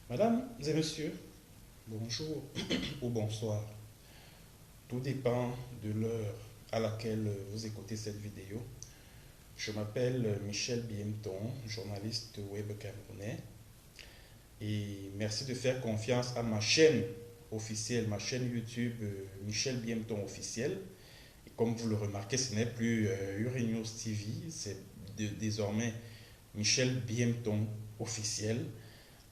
Mesdames et messieurs, bonjour ou bonsoir. Tout dépend de l'heure à laquelle vous écoutez cette vidéo. Je m'appelle Michel Biemton, journaliste web camerounais. Et merci de faire confiance à ma chaîne officielle, ma chaîne YouTube Michel Biemton officiel. Et comme vous le remarquez, ce n'est plus Urinews TV, c'est désormais Michel Biemton officiel.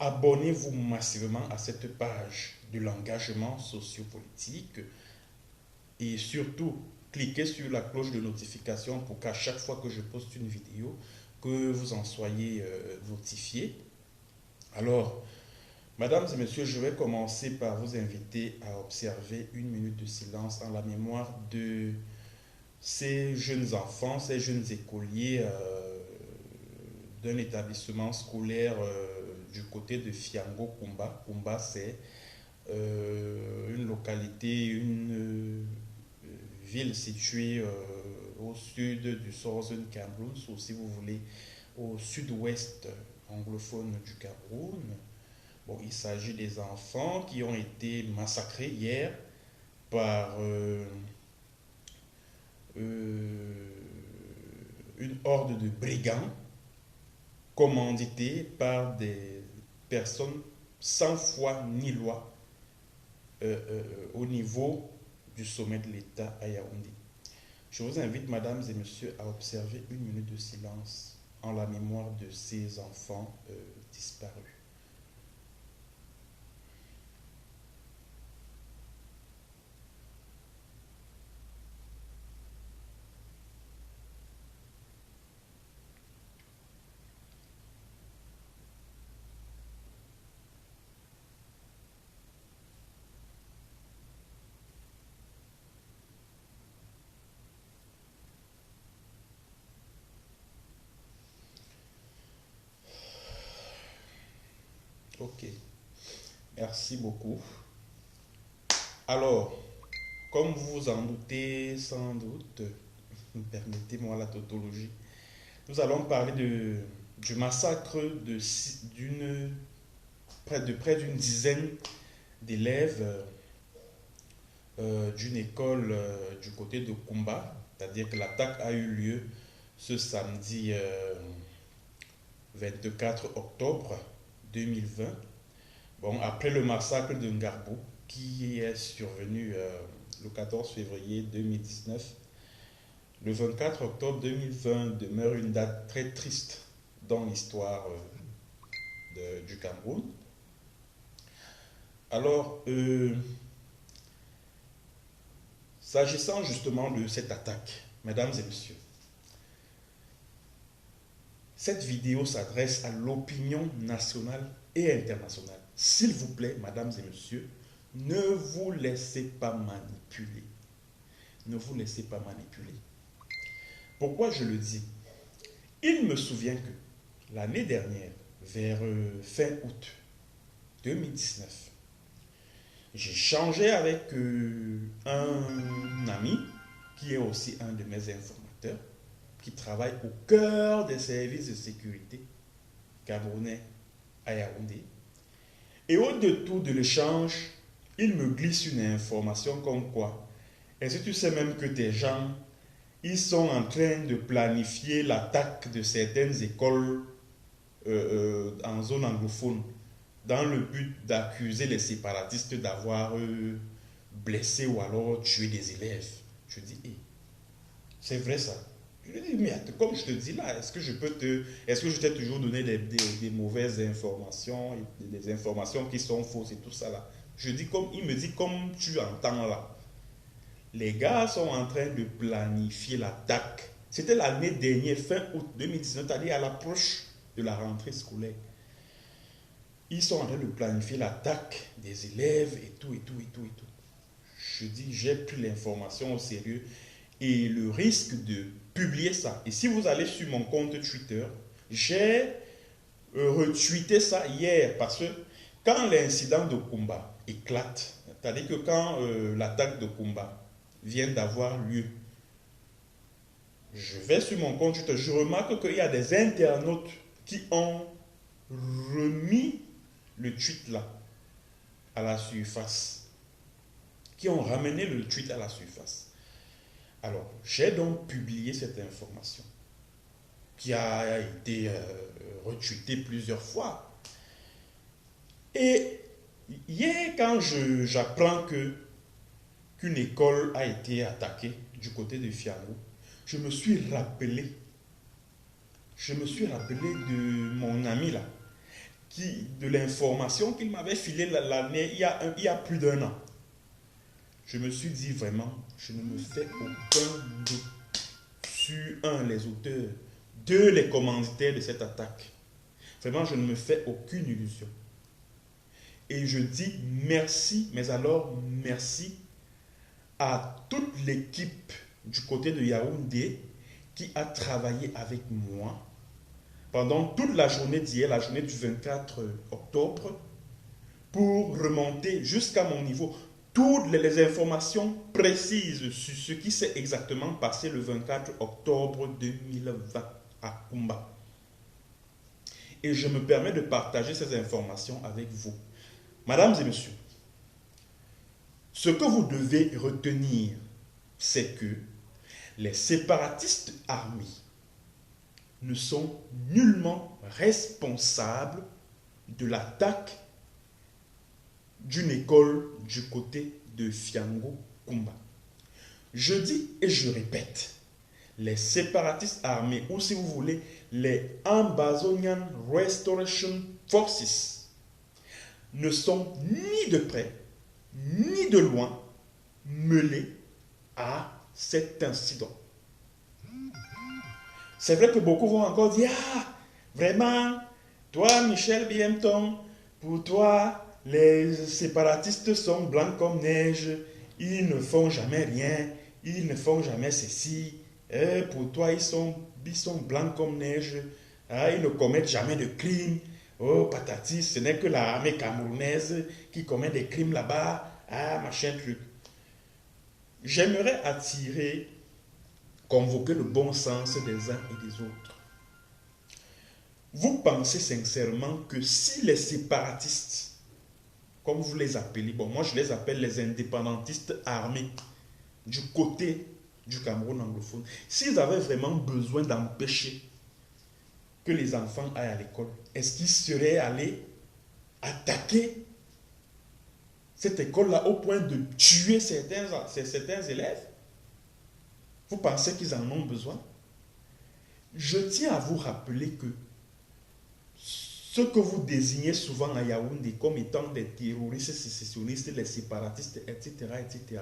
Abonnez-vous massivement à cette page de l'engagement sociopolitique et surtout cliquez sur la cloche de notification pour qu'à chaque fois que je poste une vidéo, que vous en soyez notifiés. Alors, mesdames et messieurs, je vais commencer par vous inviter à observer une minute de silence en la mémoire de ces jeunes enfants, ces jeunes écoliers d'un établissement scolaire du côté de Fiango Kumba. Kumba, c'est une localité, une ville située au sud du Southern Cameroun, ou si vous voulez, au sud-ouest anglophone du Cameroun. Bon, il s'agit des enfants qui ont été massacrés hier par une horde de brigands commandités par des personnes sans foi ni loi au niveau du sommet de l'État à Yaoundé. Je vous invite, mesdames et messieurs, à observer une minute de silence en la mémoire de ces enfants disparus. Ok, merci beaucoup. Alors, comme vous vous en doutez sans doute, permettez-moi la tautologie, nous allons parler du massacre de près d'une dizaine d'élèves d'une école du côté de Kumba, c'est-à-dire que l'attaque a eu lieu ce samedi 24 octobre 2020, bon, après le massacre de Ngarbo qui est survenu le 14 février 2019. Le 24 octobre 2020 demeure une date très triste dans l'histoire du Cameroun. Alors, s'agissant justement de cette attaque, mesdames et messieurs, cette vidéo s'adresse à l'opinion nationale et internationale. S'il vous plaît, mesdames et messieurs, ne vous laissez pas manipuler. Ne vous laissez pas manipuler. Pourquoi je le dis? Il me souvient que l'année dernière, vers fin août 2019, j'ai changé avec un ami qui est aussi un de mes informateurs, qui travaille au cœur des services de sécurité camerounais à Yaoundé. Et au détour de l'échange, il me glisse une information comme quoi, est-ce que tu sais même que tes gens, ils sont en train de planifier l'attaque de certaines écoles en zone anglophone dans le but d'accuser les séparatistes d'avoir blessé ou alors tué des élèves. Je dis, hey, c'est vrai ça. Je lui dis, mais comme je te dis là, est-ce que je t'ai toujours donné des mauvaises informations, des informations qui sont fausses et tout ça là. Il me dit, comme tu entends là, les gars sont en train de planifier l'attaque. C'était l'année dernière, fin août 2019, c'est-à-dire à l'approche de la rentrée scolaire. Ils sont en train de planifier l'attaque des élèves et tout, et tout, et tout, et tout. Je dis, j'ai pris l'information au sérieux et le risque de publier ça. Et si vous allez sur mon compte Twitter, j'ai retweeté ça hier parce que quand l'incident de Kumba éclate, c'est-à-dire que quand l'attaque de Kumba vient d'avoir lieu, je vais sur mon compte Twitter, je remarque qu'il y a des internautes qui ont remis le tweet là à la surface, qui ont ramené le tweet à la surface. Alors, j'ai donc publié cette information qui a été retweetée plusieurs fois. Et hier, quand j'apprends qu'une école a été attaquée du côté de Fiango, je me suis rappelé de mon ami là, de l'information qu'il m'avait filée l'année, il y a plus d'un an. Je me suis dit vraiment, je ne me fais aucun doute sur les auteurs, deux, les commanditaires de cette attaque. Vraiment, je ne me fais aucune illusion. Et je dis merci, mais alors merci à toute l'équipe du côté de Yaoundé qui a travaillé avec moi pendant toute la journée d'hier, la journée du 24 octobre, pour remonter jusqu'à mon niveau toutes les informations précises sur ce qui s'est exactement passé le 24 octobre 2020 à Kumba. Et je me permets de partager ces informations avec vous. Mesdames et messieurs, ce que vous devez retenir, c'est que les séparatistes armés ne sont nullement responsables de l'attaque d'une école du côté de Fiango Kumba. Je dis et je répète, les séparatistes armés, ou si vous voulez, les Ambazonian Restoration Forces, ne sont ni de près, ni de loin mêlés à cet incident. C'est vrai que beaucoup vont encore dire, ah, vraiment, toi, Michel Biemton, pour toi, les séparatistes sont blancs comme neige, ils ne font jamais rien, ils ne font jamais ceci, pour toi, ils sont blancs comme neige, ils ne commettent jamais de crimes. Oh, patati, ce n'est que l'armée camerounaise qui commet des crimes là-bas, machin truc. J'aimerais convoquer le bon sens des uns et des autres. Vous pensez sincèrement que si les séparatistes, comme vous les appelez, bon, moi je les appelle les indépendantistes armés du côté du Cameroun anglophone, s'ils avaient vraiment besoin d'empêcher que les enfants aillent à l'école, est-ce qu'ils seraient allés attaquer cette école-là au point de tuer certains élèves? Vous pensez qu'ils en ont besoin? Je tiens à vous rappeler que ce que vous désignez souvent à Yaoundé comme étant des terroristes sécessionnistes, les séparatistes, etc., etc.,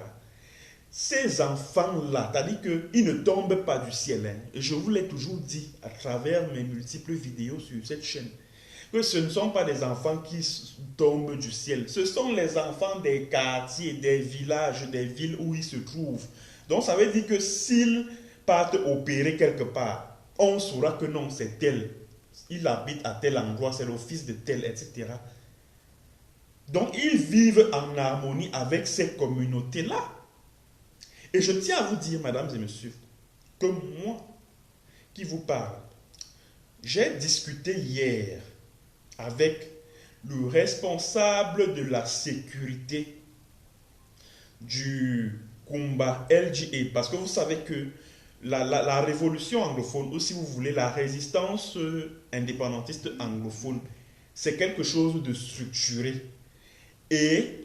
ces enfants-là, c'est-à-dire qu'ils ne tombent pas du ciel. Hein. Et je vous l'ai toujours dit à travers mes multiples vidéos sur cette chaîne, que ce ne sont pas des enfants qui tombent du ciel. Ce sont les enfants des quartiers, des villages, des villes où ils se trouvent. Donc ça veut dire que s'ils partent opérer quelque part, on saura que non, c'est tel. Il habite à tel endroit, c'est le fils de tel, etc. Donc ils vivent en harmonie avec ces communautés-là. Et je tiens à vous dire, mesdames et messieurs, que moi qui vous parle, j'ai discuté hier avec le responsable de la sécurité du Kumba LGA, parce que vous savez que la révolution anglophone, ou si vous voulez, la résistance indépendantiste anglophone, c'est quelque chose de structuré. Et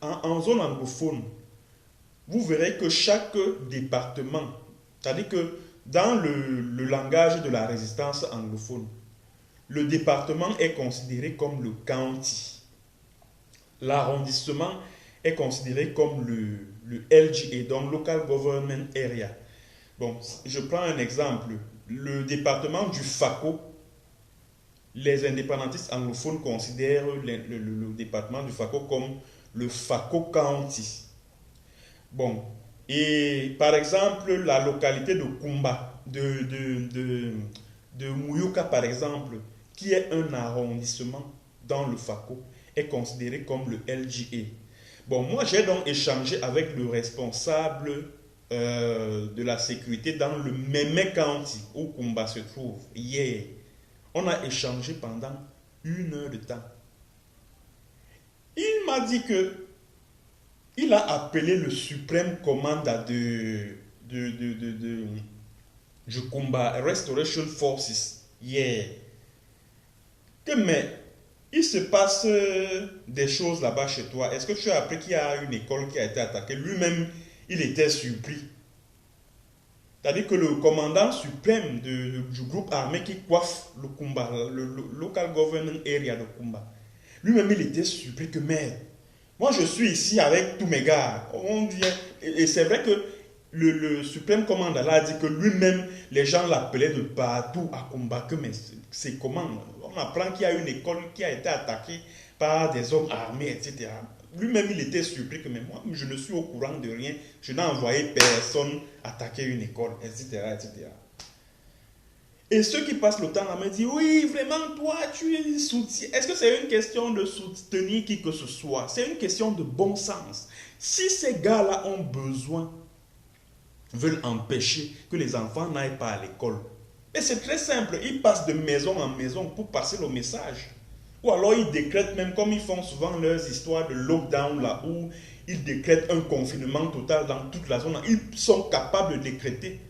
en zone anglophone, vous verrez que chaque département, c'est-à-dire que dans le langage de la résistance anglophone, le département est considéré comme le county. L'arrondissement est considéré comme le LGA, donc Local Government Area. Bon, je prends un exemple. Le département du Fako, les indépendantistes anglophones considèrent le département du Fako comme le Fako County. Bon, et par exemple, la localité de Kumba, de Muyuka par exemple, qui est un arrondissement dans le Fako, est considéré comme le LGA. Bon, moi j'ai donc échangé avec le responsable de la sécurité dans le Mémé County où Kumba se trouve hier. On a échangé pendant 1 heure de temps. Il m'a dit que il a appelé le suprême commandant du combat Restoration Forces hier. Que mais il se passe des choses là-bas chez toi. Est-ce que tu as appris qu'il y a une école qui a été attaquée? Lui-même, il était surpris. C'est-à-dire que le commandant suprême du groupe armé qui coiffe le Kumba, le local government area de Kumba, lui-même il était surpris que merde. Moi je suis ici avec tous mes gars. On vient, et c'est vrai que le suprême commandant là a dit que lui-même les gens l'appelaient de partout à Kumba. Que mais c'est comment? On apprend qu'il y a une école qui a été attaquée par des hommes armés, etc. Lui-même, il était surpris que mais moi, je ne suis au courant de rien. Je n'ai envoyé personne attaquer une école, etc., etc. Et ceux qui passent le temps là me disent, oui, vraiment, toi, tu soutiens. Est-ce que c'est une question de soutenir qui que ce soit? C'est une question de bon sens. Si ces gars-là ont besoin, veulent empêcher que les enfants n'aillent pas à l'école, et c'est très simple, ils passent de maison en maison pour passer le message. Ou alors ils décrètent, même comme ils font souvent leurs histoires de lockdown là, où ils décrètent un confinement total dans toute la zone. Ils sont capables de décréter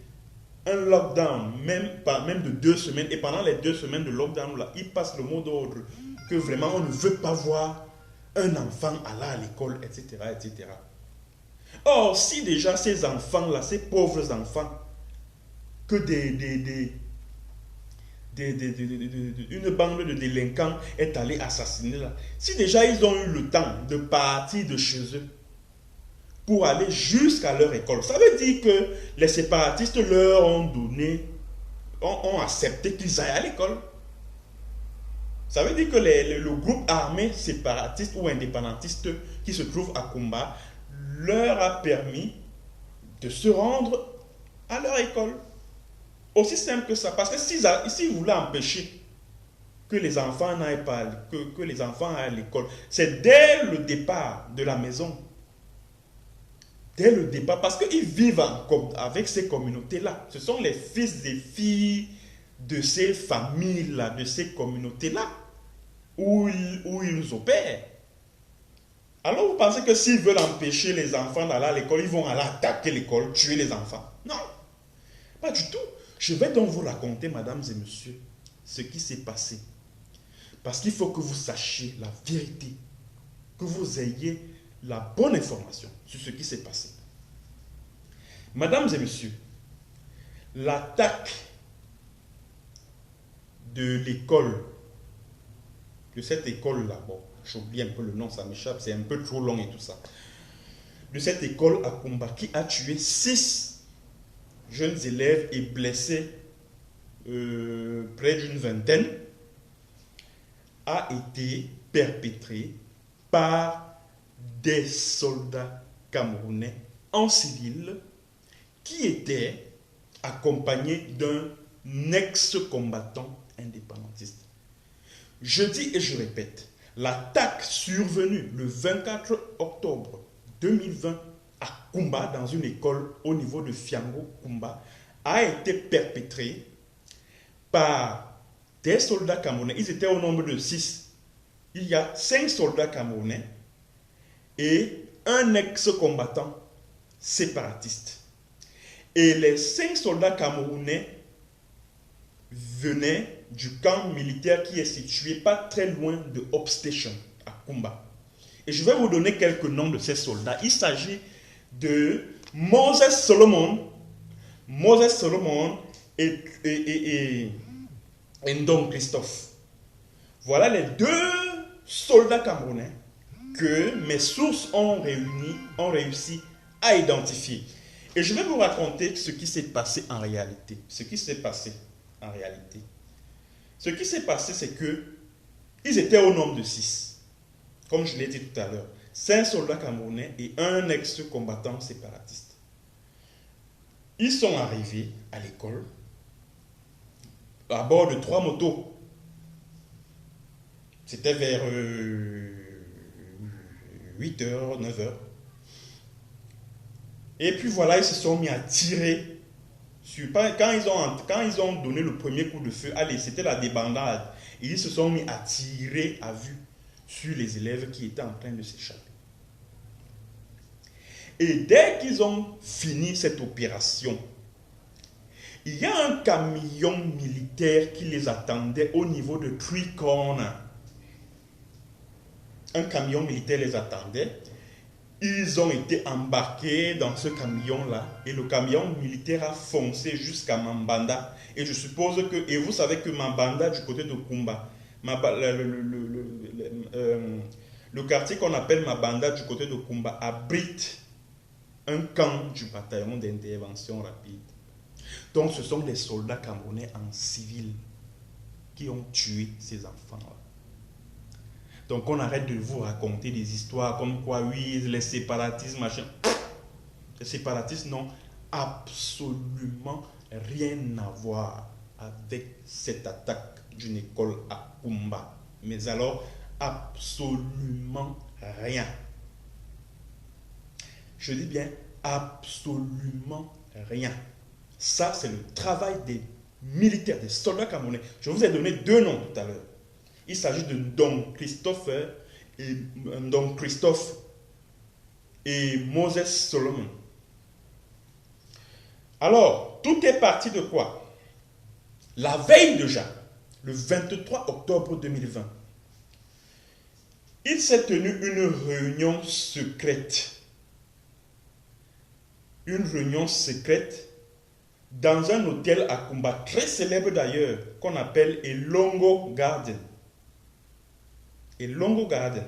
un lockdown, même de 2 semaines. Et pendant les 2 semaines de lockdown là, ils passent le mot d'ordre que vraiment on ne veut pas voir un enfant aller à l'école, etc., etc. Or, si déjà ces enfants là, ces pauvres enfants, que une bande de délinquants est allée assassiner là. Si déjà ils ont eu le temps de partir de chez eux pour aller jusqu'à leur école, ça veut dire que les séparatistes leur ont donné, ont accepté qu'ils aillent à l'école. Ça veut dire que le groupe armé séparatiste ou indépendantiste qui se trouve à Kumba leur a permis de se rendre à leur école. Aussi simple que ça. Parce que s'ils voulaient empêcher que les enfants n'aillent pas, que les enfants aillent à l'école, c'est dès le départ de la maison. Dès le départ. Parce qu'ils vivent avec ces communautés-là. Ce sont les fils et filles de ces familles-là, de ces communautés-là, où ils opèrent. Alors vous pensez que s'ils veulent empêcher les enfants d'aller à l'école, ils vont aller attaquer l'école, tuer les enfants? Non, pas du tout. Je vais donc vous raconter, mesdames et messieurs, ce qui s'est passé. Parce qu'il faut que vous sachiez la vérité, que vous ayez la bonne information sur ce qui s'est passé. Mesdames et messieurs, l'attaque de l'école, de cette école-là, bon, j'oublie un peu le nom, ça m'échappe, c'est un peu trop long et tout ça, de cette école à Kumba qui a tué 6 jeunes élèves et blessés près d'une vingtaine, a été perpétrée par des soldats camerounais en civil qui étaient accompagnés d'un ex-combattant indépendantiste. Je dis et je répète, l'attaque survenue le 24 octobre 2020 à Kumba, dans une école au niveau de Fiango, Kumba, a été perpétrée par des soldats camerounais. Ils étaient au nombre de 6. Il y a 5 soldats camerounais et un ex-combattant séparatiste. Et les 5 soldats camerounais venaient du camp militaire qui est situé pas très loin de Hope Station, à Kumba. Et je vais vous donner quelques noms de ces soldats. Il s'agit de Moses Solomon et Ndong Christophe. Voilà les 2 soldats camerounais que mes sources ont réussi à identifier. Et je vais vous raconter ce qui s'est passé en réalité. Ce qui s'est passé, c'est que ils étaient au nombre de 6. Comme je l'ai dit tout à l'heure. 5 soldats camerounais et un ex-combattant séparatiste. Ils sont arrivés à l'école à bord de 3 motos. C'était vers 8h, 9h. Et puis voilà, ils se sont mis à tirer Quand ils ont donné le premier coup de feu, allez, c'était la débandade. Et ils se sont mis à tirer à vue sur les élèves qui étaient en train de s'échapper. Et dès qu'ils ont fini cette opération, il y a un camion militaire qui les attendait au niveau de Three Corners. Un camion militaire les attendait. Ils ont été embarqués dans ce camion-là et le camion militaire a foncé jusqu'à Mambanda. Et je suppose que, et vous savez que Mambanda du côté de Kumba, le quartier qu'on appelle Mabanda du côté de Kumba abrite un camp du bataillon d'intervention rapide. Donc ce sont des soldats camerounais en civil qui ont tué ces enfants-là. Donc on arrête de vous raconter des histoires comme quoi, oui, les séparatistes, machin. Les séparatistes n'ont absolument rien à voir avec cette attaque d'une école à Kumba. Mais alors, absolument rien. Je dis bien absolument rien. Ça, c'est le travail des militaires, des soldats camerounais. Je vous ai donné deux noms tout à l'heure. Il s'agit de Don Christophe et Moses Solomon. Alors, tout est parti de quoi? La veille déjà, le 23 octobre 2020, il s'est tenu une réunion secrète. Une réunion secrète dans un hôtel à Kumba, très célèbre d'ailleurs, qu'on appelle Elongo Garden. Elongo Garden.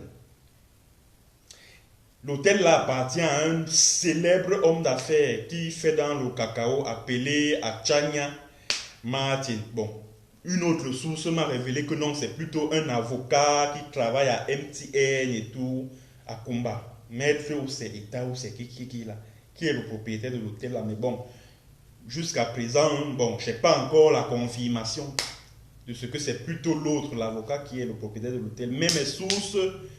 L'hôtel là appartient à un célèbre homme d'affaires qui fait dans le cacao appelé Achanya Martin. Bon, une autre source m'a révélé que non, c'est plutôt un avocat qui travaille à MTN et tout, à Kumba. Maître ou c'est État ou c'est qui là, qui est le propriétaire de l'hôtel là. Mais bon, jusqu'à présent, bon, je n'ai pas encore la confirmation de ce que c'est plutôt l'autre, l'avocat, qui est le propriétaire de l'hôtel. Mais mes sources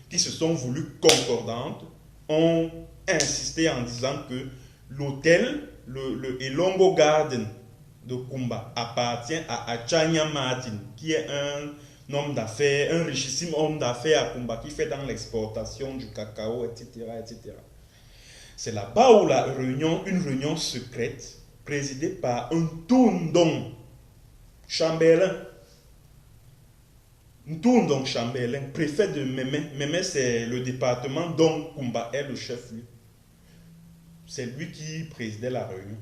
qui se sont voulues concordantes ont insisté en disant que l'hôtel, le Elongo Garden de Kumba, appartient à Achanya Martin, qui est un homme d'affaires, un richissime homme d'affaires à Kumba, qui fait dans l'exportation du cacao, etc., etc. C'est là-bas où une réunion secrète, présidée par un Toundon chambellan. Toundon chambellan, préfet de Mémé. Mémé, c'est le département dont Kumba est le chef. C'est lui qui présidait la réunion.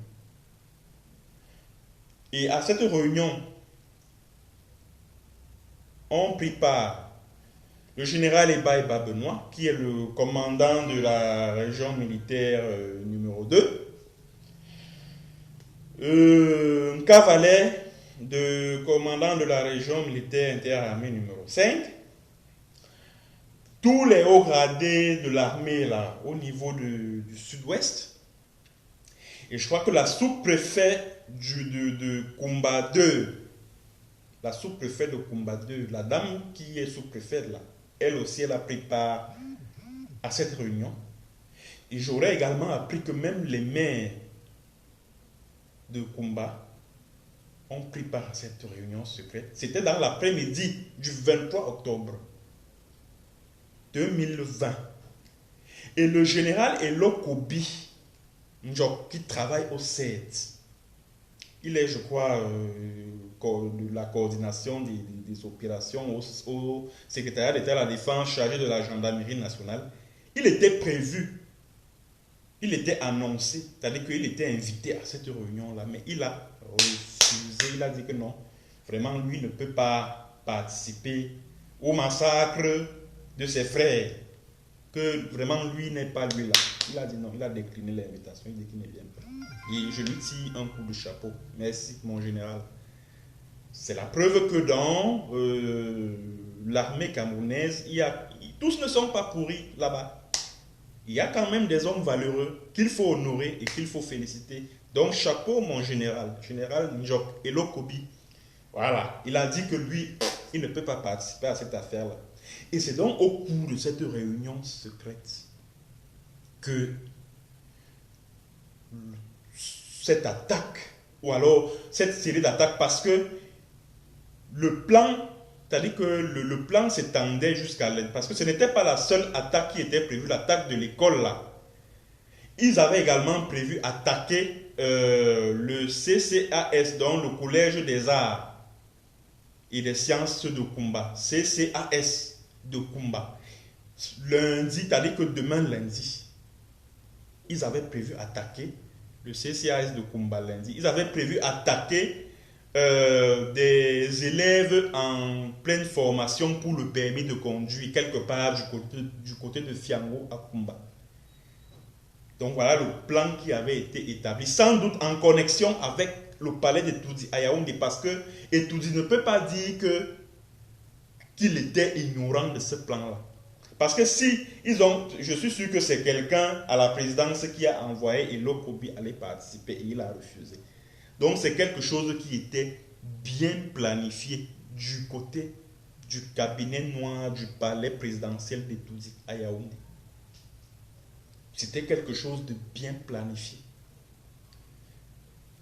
Et à cette réunion, ont pris part le général Ebaïba Benoît, qui est le commandant de la région militaire numéro 2, un cavalier de commandant de la région militaire interarmée numéro 5, tous les hauts gradés de l'armée là au niveau du sud-ouest, et je crois que la sous-préfet de Kumba 2, la sous-préfet de Kumba 2, la dame qui est sous-préfète là, elle aussi elle a pris part à cette réunion. Et j'aurais également appris que même les maires de Kumba ont pris part à cette réunion secrète. C'était dans l'après-midi du 23 octobre 2020. Et le général Elokobi, qui travaille au CED, il est, je crois, de la coordination des opérations au secrétariat d'État à la Défense chargé de la gendarmerie nationale. Il était prévu, il était annoncé, c'est-à-dire qu'il était invité à cette réunion-là, mais il a refusé, il a dit que non, vraiment lui ne peut pas participer au massacre de ses frères, que vraiment lui n'est pas lui là. Il a dit non, il a décliné l'invitation, il dit qu'il ne vient pas. Et je lui tire un coup de chapeau. Merci mon général. C'est la preuve que dans l'armée camerounaise, tous ne sont pas pourris là-bas. Il y a quand même des hommes valeureux qu'il faut honorer et qu'il faut féliciter. Donc chapeau mon général Njok Elokobi. Voilà, il a dit que lui, il ne peut pas participer à cette affaire-là. Et c'est donc au cours de cette réunion secrète que cette attaque ou alors cette série d'attaques parce que le plan, c'est-à-dire que le plan s'étendait jusqu'à l'Inde. Parce que ce n'était pas la seule attaque qui était prévue, l'attaque de l'école là. Ils avaient également prévu attaquer le CCAS, donc le Collège des Arts et des Sciences de Kumba. CCAS de Kumba. Lundi, c'est-à-dire que demain lundi, ils avaient prévu attaquer le CCAS de Kumba lundi. Ils avaient prévu attaquer des élèves en pleine formation pour le permis de conduire quelque part du côté de Fiango à Kumba. Donc voilà le plan qui avait été établi, sans doute en connexion avec le palais d'Etoudi à Yaoundé, parce que Etoudi ne peut pas dire qu'il était ignorant de ce plan-là. Parce que si je suis sûr que c'est quelqu'un à la présidence qui a envoyé Elo Kobi aller participer et il a refusé. Donc c'est quelque chose qui était bien planifié du côté du cabinet noir du palais présidentiel d'Etoudi à Yaoundé. C'était quelque chose de bien planifié.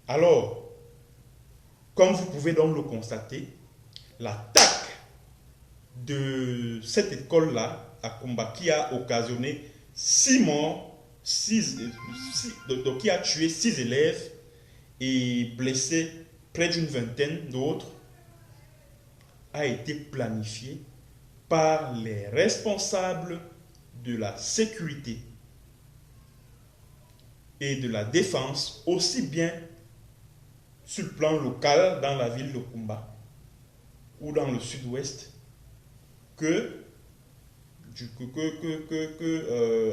Alors, comme vous pouvez donc le constater, l'attaque de cette école-là à Kumba qui a occasionné 6 morts, qui a tué 6 élèves et blessé près d'une vingtaine d'autres, a été planifiée par les responsables de la sécurité et de la défense, aussi bien sur le plan local dans la ville de Kumba ou dans le sud-ouest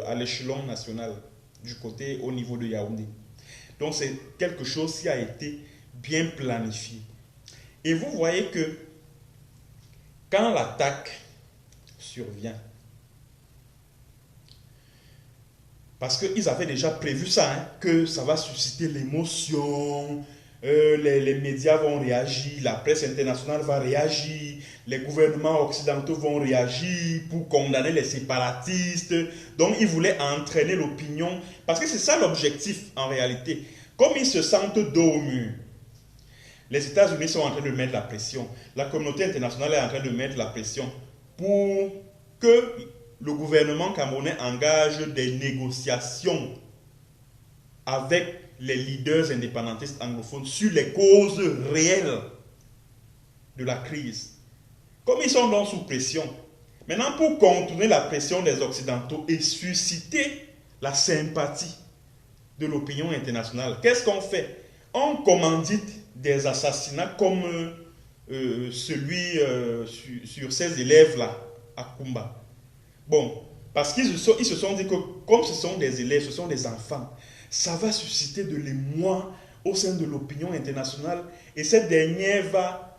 à l'échelon national, du côté au niveau de Yaoundé. Donc c'est quelque chose qui a été bien planifié. Et vous voyez que quand l'attaque survient, parce qu'ils avaient déjà prévu ça, hein, que ça va susciter l'émotion, les médias vont réagir, la presse internationale va réagir, les gouvernements occidentaux vont réagir pour condamner les séparatistes. Donc ils voulaient entraîner l'opinion, parce que c'est ça l'objectif en réalité. Comme ils se sentent dos au mur, les États-Unis sont en train de mettre la pression, la communauté internationale est en train de mettre la pression pour que le gouvernement camerounais engage des négociations avec les leaders indépendantistes anglophones sur les causes réelles de la crise. Comme ils sont donc sous pression, maintenant pour contourner la pression des Occidentaux et susciter la sympathie de l'opinion internationale, qu'est-ce qu'on fait? On commandite des assassinats comme celui sur ces élèves-là à Kumba. Bon, parce qu'ils se sont dit que comme ce sont des élèves, ce sont des enfants, ça va susciter de l'émoi au sein de l'opinion internationale et cette dernière va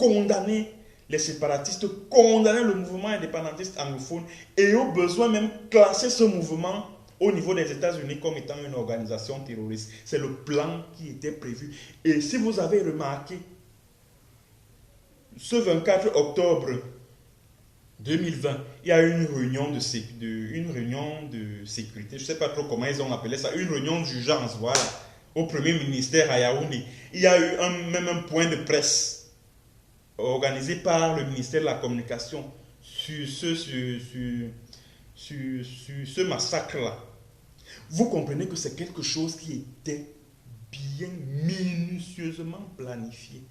condamner les séparatistes, condamner le mouvement indépendantiste anglophone et au besoin même classer ce mouvement au niveau des États-Unis comme étant une organisation terroriste. C'est le plan qui était prévu. Et si vous avez remarqué, ce 24 octobre 2020, il y a eu une réunion de sécurité, je ne sais pas trop comment ils ont appelé ça, une réunion d'urgence, voilà, au premier ministère à Yaoundé. Il y a eu même un point de presse organisé par le ministère de la Communication sur ce massacre-là. Vous comprenez que c'est quelque chose qui était bien minutieusement planifié.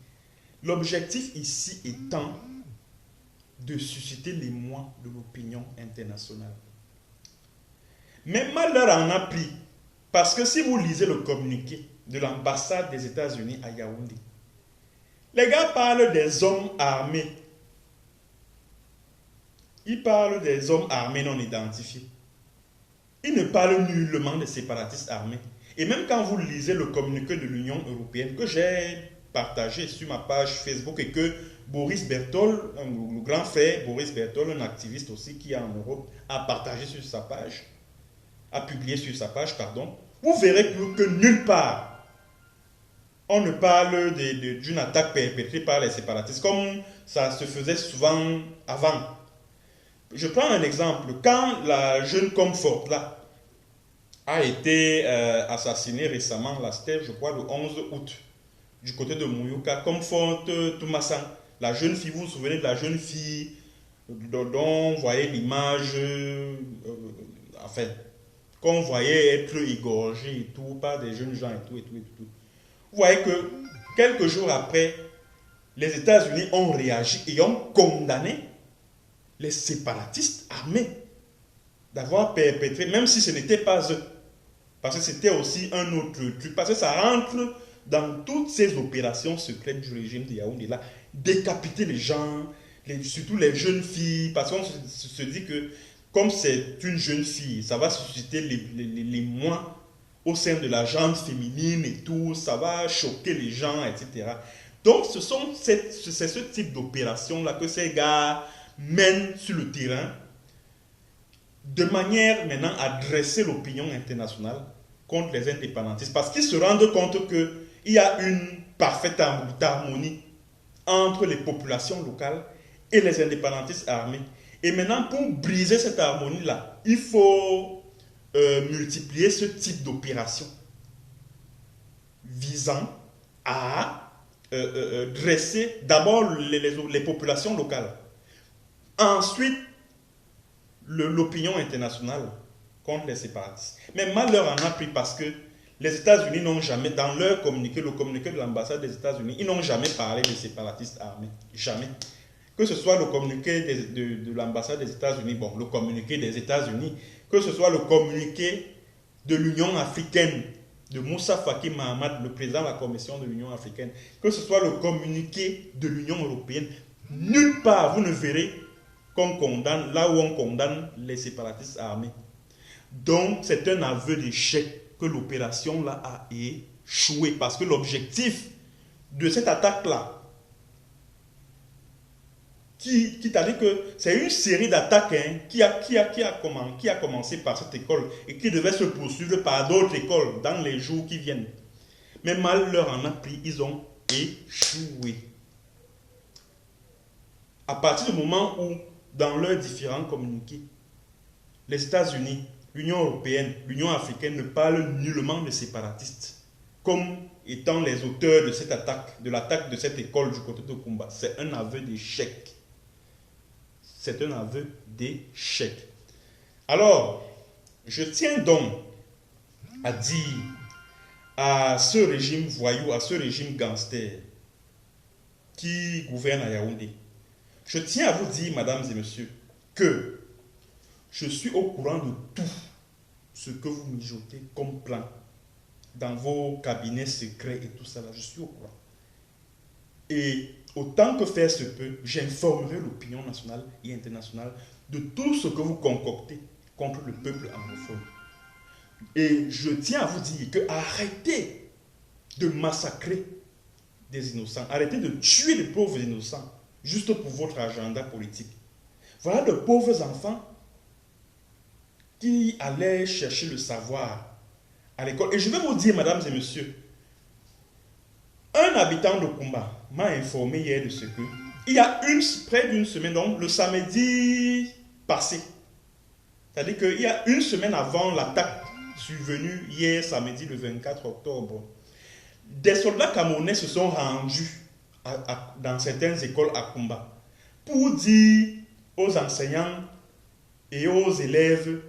L'objectif ici étant de susciter l'émoi de l'opinion internationale. Mais malheur en a pris, parce que si vous lisez le communiqué de l'ambassade des États-Unis à Yaoundé, les gars parlent des hommes armés. Ils parlent des hommes armés non identifiés. Ils ne parlent nullement des séparatistes armés. Et même quand vous lisez le communiqué de l'Union européenne que j'ai partagé sur ma page Facebook et que Boris Berthold, le grand frère Boris Berthold, un activiste aussi qui est en Europe, a partagé sur sa page, a publié sur sa page, pardon, vous verrez que nulle part on ne parle d'une attaque perpétrée par les séparatistes comme ça se faisait souvent avant. Je prends un exemple. Quand la jeune Comfort là a été assassiné récemment, la Stève, je crois, le 11 août, du côté de Mouyouka, comme Fonte Toumassan. La jeune fille, vous vous souvenez de la jeune fille dont on voyait l'image, enfin, qu'on voyait être égorgée et tout, par des jeunes gens et tout, et tout, et tout. Vous voyez que quelques jours après, les États-Unis ont réagi et ont condamné les séparatistes armés d'avoir perpétré, même si ce n'était pas eux, parce que c'était aussi un autre truc, parce que ça rentre dans toutes ces opérations secrètes du régime de Yaoundé là, décapiter les gens, surtout les jeunes filles, parce qu'on se dit que comme c'est une jeune fille, ça va susciter l'émoi au sein de la gente féminine et tout, ça va choquer les gens, etc. Donc c'est ce type d'opération-là que ces gars mènent sur le terrain, de manière maintenant à dresser l'opinion internationale contre les indépendantistes, parce qu'ils se rendent compte qu'il y a une parfaite harmonie entre les populations locales et les indépendantistes armés. Et maintenant, pour briser cette harmonie-là, il faut multiplier ce type d'opération visant à dresser d'abord les populations locales, ensuite l'opinion internationale contre les séparatistes. Mais malheur en a pris parce que les États-Unis n'ont jamais, dans leur communiqué, le communiqué de l'ambassade des États-Unis, ils n'ont jamais parlé de séparatistes armés. Jamais. Que ce soit le communiqué de l'ambassade des États-Unis, bon, le communiqué des États-Unis, que ce soit le communiqué de l'Union africaine, de Moussa Faki Mahamat, le président de la Commission de l'Union africaine, que ce soit le communiqué de l'Union européenne, nulle part vous ne verrez qu'on condamne, là où on condamne les séparatistes armés. Donc, c'est un aveu d'échec que l'opération là a échoué, parce que l'objectif de cette attaque-là, qui t'a dit que c'est une série d'attaques qui a commencé par cette école et qui devait se poursuivre par d'autres écoles dans les jours qui viennent. Mais mal leur en a pris, ils ont échoué. À partir du moment où, dans leurs différents communiqués, les États-Unis, l'Union européenne, l'Union africaine ne parlent nullement de séparatistes comme étant les auteurs de cette attaque, de l'attaque de cette école du côté de Kumba. C'est un aveu d'échec. C'est un aveu d'échec. Alors, je tiens donc à dire à ce régime voyou, à ce régime gangster qui gouverne à Yaoundé, je tiens à vous dire, mesdames et messieurs, que je suis au courant de tout ce que vous mijotez comme plan dans vos cabinets secrets et tout ça là, je suis au courant. Et autant que faire se peut, j'informerai l'opinion nationale et internationale de tout ce que vous concoctez contre le peuple anglophone. Et je tiens à vous dire que arrêtez de massacrer des innocents, arrêtez de tuer les pauvres innocents juste pour votre agenda politique. Voilà de pauvres enfants qui allaient chercher le savoir à l'école. Et je vais vous dire, mesdames et messieurs, un habitant de Kumba m'a informé hier de ce que il y a près d'une semaine, donc le samedi passé, c'est-à-dire qu'il y a une semaine avant l'attaque survenue hier samedi le 24 octobre, des soldats camerounais se sont rendus dans certaines écoles à Kumba pour dire aux enseignants et aux élèves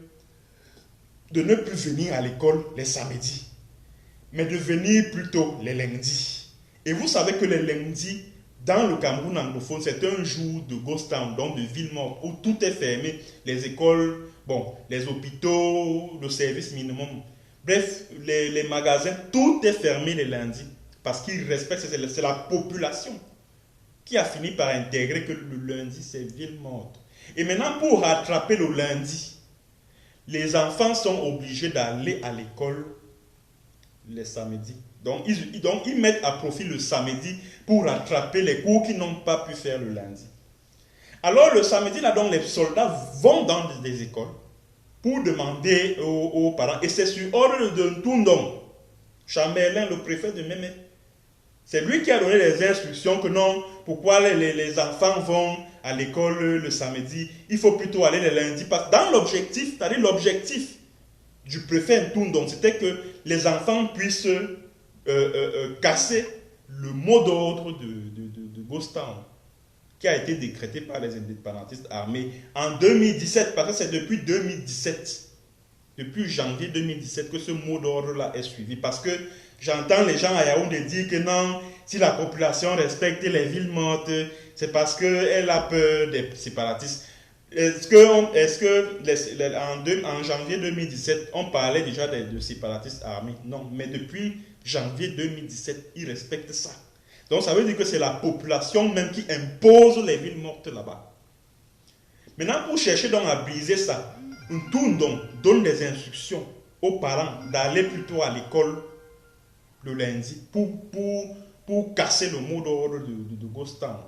de ne plus venir à l'école les samedis, mais de venir plutôt les lundis. Et vous savez que les lundis, dans le Cameroun anglophone, c'est un jour de ghost town, donc de ville morte, où tout est fermé, les écoles, bon, les hôpitaux, le service minimum, bref, les magasins, tout est fermé les lundis, parce qu'ils respectent, c'est la population qui a fini par intégrer que le lundi, c'est ville morte. Et maintenant, pour rattraper le lundi, les enfants sont obligés d'aller à l'école les samedis. Donc ils mettent à profit le samedi pour rattraper les cours qu'ils n'ont pas pu faire le lundi. Alors le samedi, là, donc, les soldats vont dans des écoles pour demander aux parents, et c'est sur ordre de Ntundong, Chamberlain, le préfet de Mémé. C'est lui qui a donné les instructions que non, pourquoi les enfants vont à l'école le samedi, il faut plutôt aller le lundi. Parce que dans l'objectif, c'est-à-dire l'objectif du préfet Ntundong, c'était que les enfants puissent casser le mot d'ordre de Ghost Town, qui a été décrété par les indépendantistes armés en 2017, parce que c'est depuis 2017, depuis janvier 2017 que ce mot d'ordre-là est suivi. Parce que j'entends les gens à Yaoundé dire que non, si la population respecte les villes mortes, c'est parce qu'elle a peur des séparatistes. Est-ce que en janvier 2017, on parlait déjà de séparatistes armés? Non, mais depuis janvier 2017, ils respectent ça. Donc ça veut dire que c'est la population même qui impose les villes mortes là-bas. Maintenant, pour chercher donc à briser ça, Ntundong donne des instructions aux parents d'aller plutôt à l'école le lundi pour casser le mot d'ordre de Ghost Town.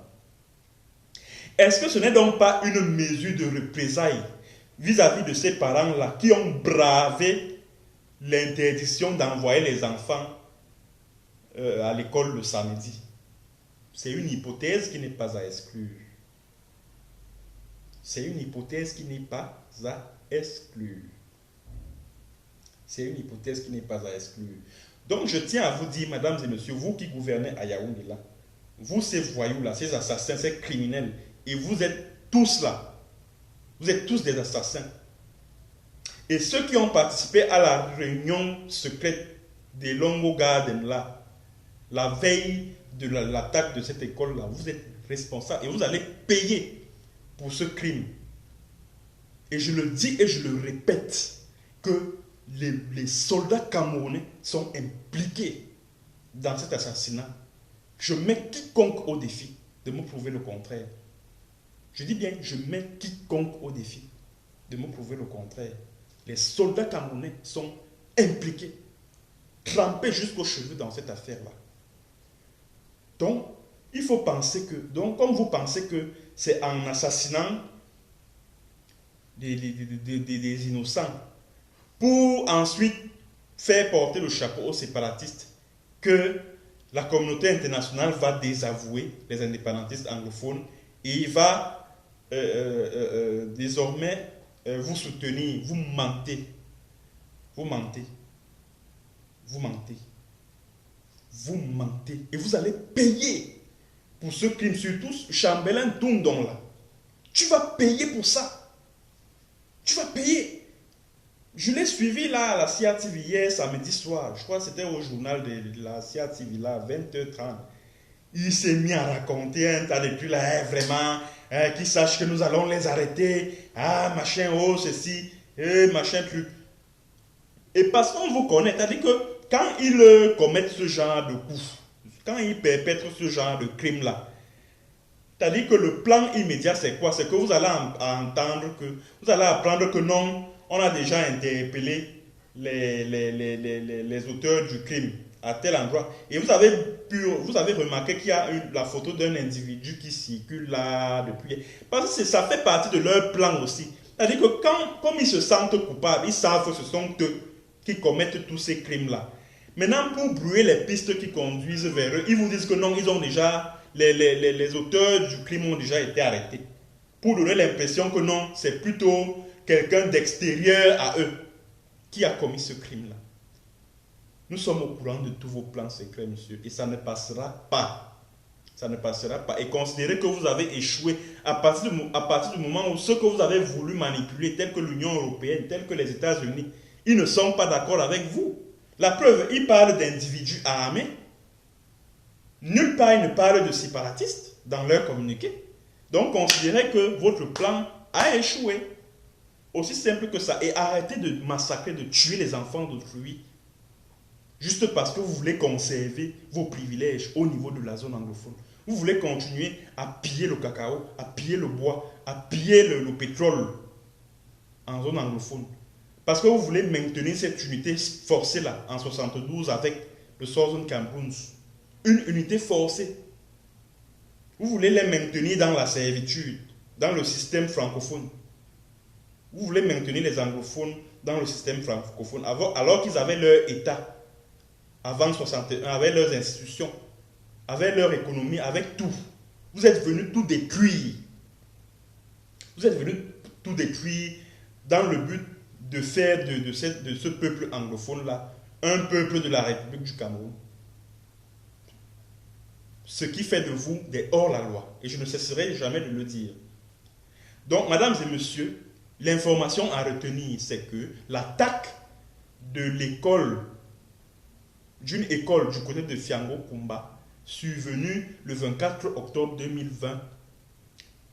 Est-ce que ce n'est donc pas une mesure de représailles vis-à-vis de ces parents-là qui ont bravé l'interdiction d'envoyer les enfants à l'école le samedi? C'est une hypothèse qui n'est pas à exclure. C'est une hypothèse qui n'est pas à exclure. C'est une hypothèse qui n'est pas à exclure. Donc je tiens à vous dire, mesdames et messieurs, vous qui gouvernez à Yaoundé là, vous ces voyous-là, ces assassins, ces criminels, et vous êtes tous là. Vous êtes tous des assassins. Et ceux qui ont participé à la réunion secrète des Longo Garden là, la veille de l'attaque de cette école là, vous êtes responsables et vous allez payer pour ce crime. Et je le dis et je le répète, que les soldats camerounais sont impliqués dans cet assassinat. Je mets quiconque au défi de me prouver le contraire. Je dis bien, je mets quiconque au défi de me prouver le contraire. Les soldats camerounais sont impliqués, trempés jusqu'aux cheveux dans cette affaire-là. Donc, il faut penser que, donc, comme vous pensez que c'est en assassinant des innocents pour ensuite faire porter le chapeau aux séparatistes que la communauté internationale va désavouer les indépendantistes anglophones et il va désormais vous soutenir. Vous mentez. Vous mentez. Vous mentez. Vous mentez. Et vous allez payer pour ce crime. Surtout Chambellan Ntundong là. Tu vas payer pour ça. Tu vas payer. Je l'ai suivi là à la CIA TV hier samedi soir. Je crois que c'était au journal de la CIA TV là, 20h30. Il s'est mis à raconter un tas de trucs là, vraiment, qu'ils sachent que nous allons les arrêter. Ah, machin, oh, ceci, machin, truc. Et parce qu'on vous connaît, c'est-à-dire que quand ils commettent ce genre de coups, quand ils perpètrent ce genre de crime là, c'est-à-dire que le plan immédiat c'est quoi? C'est que vous allez entendre que, vous allez apprendre que non, on a déjà interpellé les auteurs du crime à tel endroit. Et vous avez remarqué qu'il y a la photo d'un individu qui circule là depuis. Parce que ça fait partie de leur plan aussi. C'est-à-dire que comme ils se sentent coupables, ils savent que ce sont eux qui commettent tous ces crimes-là. Maintenant, pour brouiller les pistes qui conduisent vers eux, ils vous disent que non, ils ont déjà, les auteurs du crime ont déjà été arrêtés. Pour donner l'impression que non, c'est plutôt quelqu'un d'extérieur à eux qui a commis ce crime-là. Nous sommes au courant de tous vos plans secrets, monsieur, et ça ne passera pas. Ça ne passera pas. Et considérez que vous avez échoué à partir du moment où ceux que vous avez voulu manipuler, tels que l'Union européenne, tels que les États-Unis, ils ne sont pas d'accord avec vous. La preuve, ils parlent d'individus armés. Nulle part, ils ne parlent de séparatistes dans leur communiqué. Donc, considérez que votre plan a échoué. Aussi simple que ça. Et arrêtez de massacrer, de tuer les enfants d'autrui. Juste parce que vous voulez conserver vos privilèges au niveau de la zone anglophone. Vous voulez continuer à piller le cacao, à piller le bois, à piller le pétrole en zone anglophone. Parce que vous voulez maintenir cette unité forcée là, en 72 avec le Southern Cameroun. Une unité forcée. Vous voulez les maintenir dans la servitude, dans le système francophone. Vous voulez maintenir les anglophones dans le système francophone, alors qu'ils avaient leur État avant 61, avec leurs institutions, avec leur économie, avec tout. Vous êtes venus tout détruire. Vous êtes venus tout détruire dans le but de faire de ce peuple anglophone-là un peuple de la République du Cameroun. Ce qui fait de vous des hors-la-loi. Et je ne cesserai jamais de le dire. Donc, mesdames et messieurs, l'information à retenir, c'est que l'attaque de l'école, d'une école du côté de Fiango Kumba, survenue le 24 octobre 2020,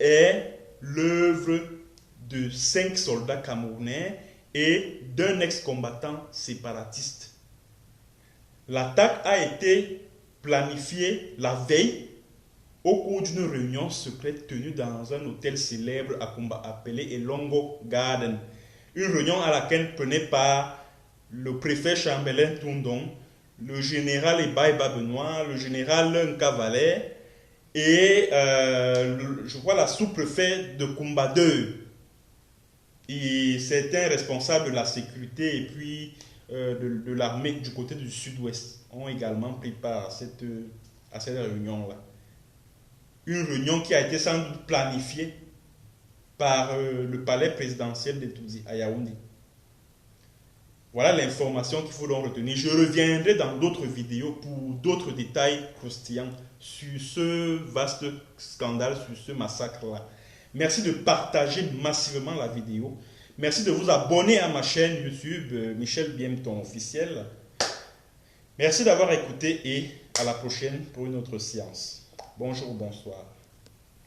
est l'œuvre de 5 soldats camerounais et d'un ex-combattant séparatiste. L'attaque a été planifiée la veille au cours d'une réunion secrète tenue dans un hôtel célèbre à Kumba appelé Elongo Garden. Une réunion à laquelle prenaient part le préfet Chambelin Toundon, le général Ebaïba Benoît, le général Nkavalet et je vois la sous-préfet de Kumba 2. Et certains responsables de la sécurité et puis de l'armée du côté du sud-ouest ont également pris part à cette réunion-là. Une réunion qui a été sans doute planifiée par le palais présidentiel de Touzi à Yaoundé. Voilà l'information qu'il faut donc retenir. Je reviendrai dans d'autres vidéos pour d'autres détails croustillants sur ce vaste scandale, sur ce massacre-là. Merci de partager massivement la vidéo. Merci de vous abonner à ma chaîne YouTube Michel Biemton officiel. Merci d'avoir écouté et à la prochaine pour une autre séance. Bonjour, bonsoir.